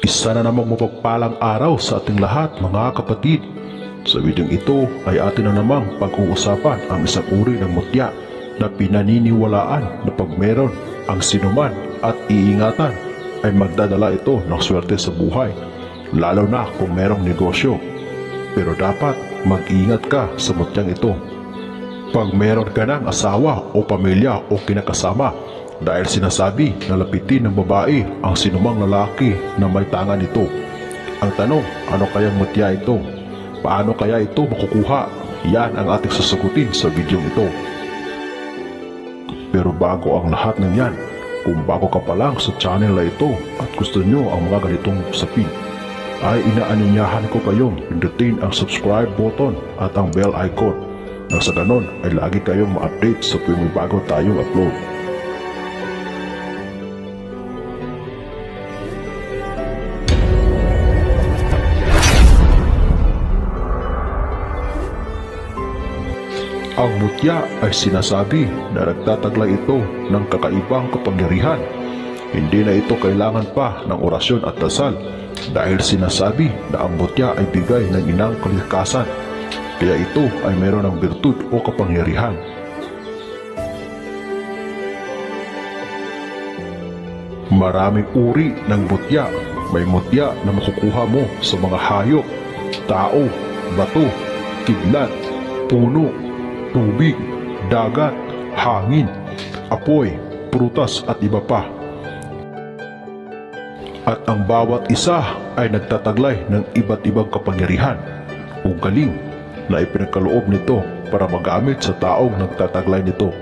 Isa na namang mapagpalang araw sa ating lahat mga kapatid. Sa videong ito ay atin na namang pag-uusapan ang isang uri ng mutya na pinaniniwalaan na pag meron ang sinuman at iingatan ay magdadala ito ng swerte sa buhay, lalo na kung merong negosyo. Pero dapat mag-ingat ka sa mutyang ito. Pag meron ka ng asawa o pamilya o kinakasama, dahil sinasabi na lapitin ng babae ang sinumang lalaki na may tangan nito. Ang tanong, ano kayang mutya ito? Paano kaya ito makukuha? Yan ang ating sasagutin sa video ito. Pero bago ang lahat ng yan, kung bago ka pa lang sa channel na ito at gusto nyo ang mga ganitong usapin, ay inaanyayahan ko kayong pindutin ang subscribe button at ang bell icon nang sa ganon ay lagi kayong ma-update sa tuwing may bago tayong upload. Ang mutya ay sinasabi na nagtataglay ito ng kakaibang kapangyarihan. Hindi na ito kailangan pa ng orasyon at dasal dahil sinasabi na ang mutya ay bigay ng inang kalikasan. Kaya ito ay mayroon ng birtud o kapangyarihan. Maraming uri ng mutya. May mutya na makukuha mo sa mga hayop, tao, bato, kidlat, puno, tubig, dagat, hangin, apoy, prutas at iba pa. At ang bawat isa ay nagtataglay ng iba't ibang kapangyarihan o galing na ipinagkaloob nito para magamit sa taong nagtataglay nito.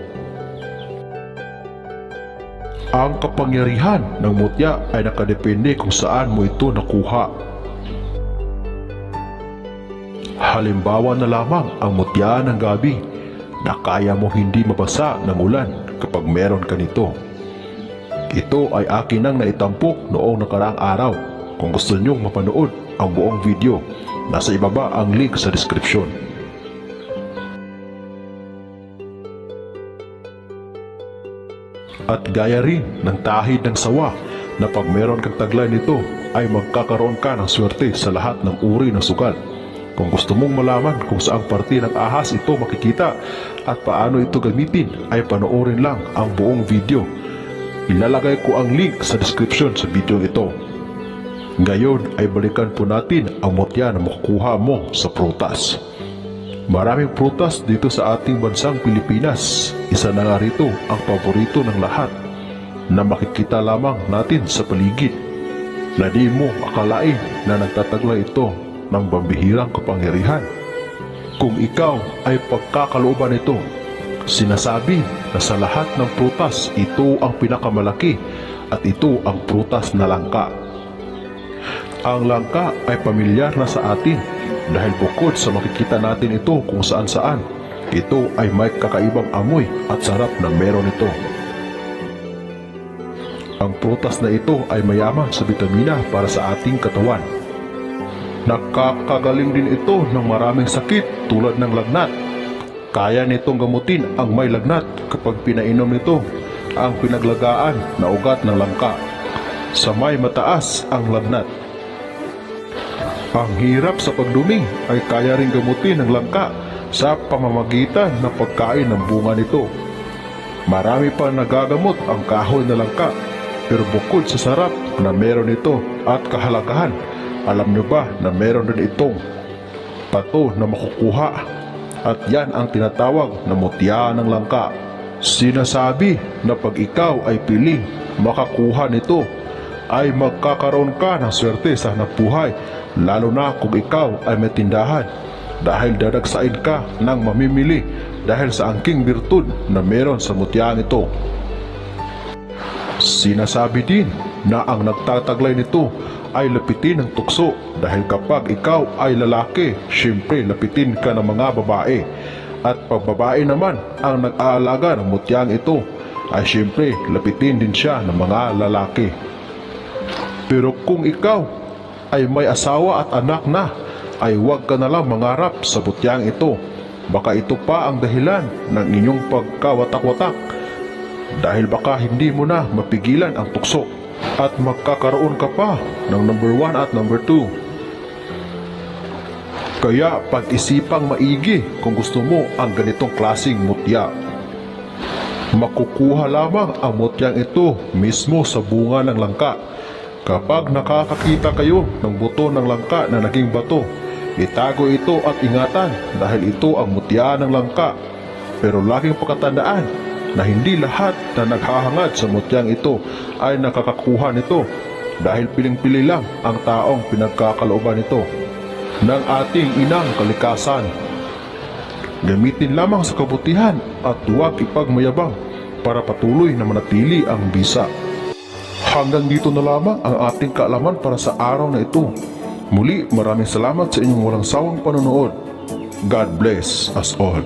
Ang kapangyarihan ng mutya ay nakadepende kung saan mo ito nakuha. Halimbawa na lamang ang mutya ng gabi na kaya mo hindi mabasa ng ulan kapag meron ka nito. Ito ay akin nang naitampok noong nakaraang araw. Kung gusto nyong mapanood ang buong video, nasa ibaba ang link sa description. At gaya rin ng tahid ng sawa na pag meron kang taglay nito ay magkakaroon ka ng swerte sa lahat ng uri ng sugal. Kung gusto mong malaman kung saang parte ng ahas ito makikita at paano ito gamitin, ay panoorin lang ang buong video. Ilalagay ko ang link sa description sa video ito. Ngayon ay balikan po natin ang mutya na makukuha mo sa prutas. Maraming prutas dito sa ating bansang Pilipinas. Isa na nga rito ang paborito ng lahat na makikita lamang natin sa paligid, na di mo akalain na nagtataglay ito ng pambihirang kapangyarihan. Kung ikaw ay pagkakalooban nito, sinasabi na sa lahat ng prutas ito ang pinakamalaki at ito ang prutas na langka. Ang langka ay pamilyar na sa atin dahil bukod sa makikita natin ito kung saan saan, ito ay may kakaibang amoy at sarap na meron ito. Ang prutas na ito ay mayaman sa bitamina para sa ating katawan. Nakakagaling din ito ng maraming sakit tulad ng lagnat. Kaya nitong gamutin ang may lagnat kapag pinainom nito ang pinaglagaan na ugat ng langka. Sa may mataas ang lagnat. Ang hirap sa pagdumi ay kaya rin gamutin ng langka sa pamamagitan ng pagkain ng bunga nito. Marami pa nagagamot ang kahoy na langka, pero bukod sa sarap na meron ito at kahalagahan, alam nyo ba na meron din itong pato na makukuha? At yan ang tinatawag na mutya ng langka. Sinasabi na pag ikaw ay piling makakuha nito, ay magkakaroon ka ng swerte sa hanapbuhay, lalo na kung ikaw ay may tindahan, dahil dadagsain ka ng mamimili dahil sa angking birtud na meron sa mutyang ito. Sinasabi din na ang nagtataglay nito ay lapitin ng tukso, dahil kapag ikaw ay lalaki, syempre lapitin ka ng mga babae. At pag babae naman ang nag-aalaga ng mutyang ito, ay syempre lapitin din siya ng mga lalaki. Pero kung ikaw ay may asawa at anak na, ay huwag ka na lang mangarap sa mutyang ito. Baka ito pa ang dahilan ng inyong pagkawatak-watak, dahil baka hindi mo na mapigilan ang tukso At magkakaroon ka pa ng number 1 at number 2. Kaya pag-isipang maigi kung gusto mo ang ganitong klaseng mutya. Makukuha lamang ang mutyang ito mismo sa bunga ng langka. Kapag nakakakita kayo ng buto ng langka na naging bato, itago ito at ingatan dahil ito ang mutya ng langka. Pero laging pakatandaan na hindi lahat na naghahangad sa mutyang ito ay nakakakuha nito dahil piling-pili lang ang taong pinagkakalooban nito ng ating inang kalikasan. Gamitin lamang sa kabutihan at huwag ipagmayabang para patuloy na manatili ang bisa. Hanggang dito na lamang ang ating kaalaman para sa araw na ito. Muli, maraming salamat sa inyong walang sawang panonood. God bless us all.